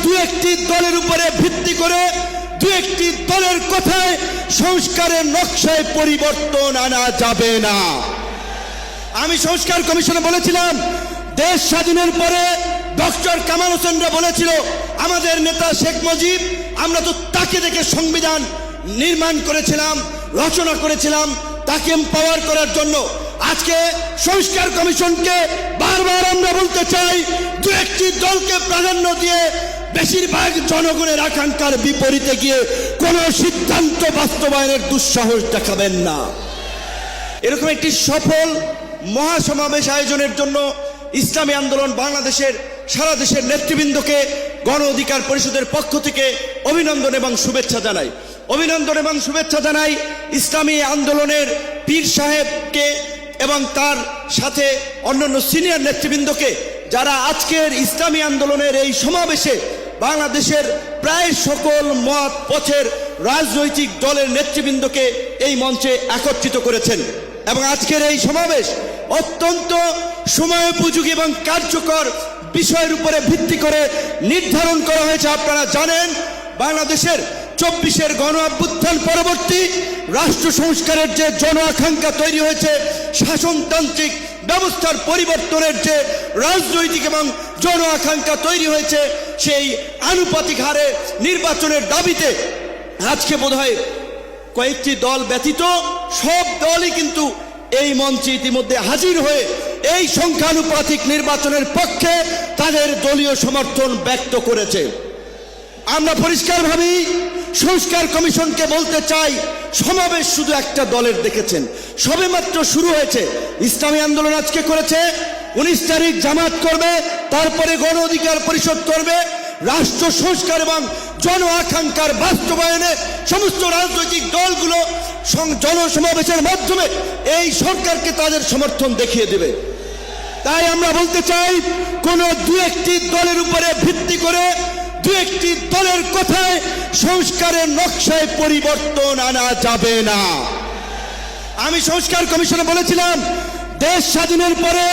দু একটি দলের উপরে ভিত্তি করে দু একটি দলের কথায় সংস্কারের নকশায় পরিবর্তন আনা যাবে না। আমি সংস্কার কমিশনে বলেছিলাম, দেশ স্বাধীনের পরে ডক্টর কামাল হোসেনরা বলেছিল আমাদের নেতা শেখ মুজিব, আমরা তো তাকে দেখে সংবিধান নির্মাণ করেছিলাম, রচনা করেছিলাম তাকে এম্পাওয়ার করার জন্য। আজকে সংস্কার কমিশনকে বারবার আমরা বলতে চাই, দু একটি দলকে প্রাধান্য দিয়ে বেশিরভাগ জনগণের আকাঙ্ক্ষার বিপরীতে গিয়ে কোনো সিদ্ধান্ত বাস্তবায়নের দুঃসাহস দেখাবেন না। এরকম একটি সফল মহাসমাবেশ আয়োজনের জন্য ইসলামী আন্দোলন বাংলাদেশের সারা দেশের নেতৃবৃন্দকে গণ অধিকার পরিষদের পক্ষ থেকে অভিনন্দন এবং শুভেচ্ছা জানাই। অভিনন্দন এবং শুভেচ্ছা জানাই ইসলামী আন্দোলনের পীর সাহেবকে এবং তার সাথে অন্যান্য সিনিয়র নেতৃবৃন্দকে, যারা আজকের ইসলামী আন্দোলনের এই সমাবেশে বাংলাদেশের প্রায় সকল মত পথের রাজনৈতিক দলের নেতৃবৃন্দকে এই মঞ্চে একত্রিত করেছেন। এবং আজকের এই সমাবেশ অত্যন্ত সময়োপযোগী এবং কার্যকর বিষয়ের উপরে ভিত্তি করে নির্ধারণ করা হয়েছে। আপনারা জানেন, বাংলাদেশের 24-এর গণ অভ্যুত্থান পরবর্তী রাষ্ট্র সংস্কারের যে জন আকাঙ্ক্ষা তৈরি হয়েছে, শাসনতান্ত্রিক ব্যবস্থার পরিবর্তনের যে রাজনৈতিক এবং জন আকাঙ্ক্ষা তৈরি হয়েছে, সেই আনুপাতিক হারে নির্বাচনের দাবিতে আজকে বোধহয় কয়েকটি দল ব্যতীত সব দলই কিন্তু এই মঞ্চে ইতিমধ্যে হাজির হয়ে এই সংখ্যানুপাতিক নির্বাচনের পক্ষে তাদের দলীয় সমর্থন ব্যক্ত করেছে। আমরা পরিষ্কারভাবেই সংস্কার কমিশনকে বলতে চাই, সমাবেশ শুধু একটা দলের দেখেছেন, সবেমাত্র শুরু হয়েছে। ইসলামী আন্দোলন আজকে করেছে, 19 তারিখ জামাত করবে, তারপরে গণ অধিকার পরিষদ করবে। রাষ্ট্র সংস্কার এবং জন আকাঙ্ক্ষার বাস্তবায়নে সমস্ত রাজনৈতিক দলগুলো জনসমাবেশের মাধ্যমে এই সরকারকে তাদের সমর্থন দেখিয়ে দেবে। তাই আমরা বলতে চাই, কোন দু একটি দলের উপরে ভিত্তি করে দু একটি দলের কথায় সংস্কারের নকশায় পরিবর্তন আনা যাবে না। আমি সংস্কার কমিশনে বলেছিলাম, দেশ স্বাধীনের পরে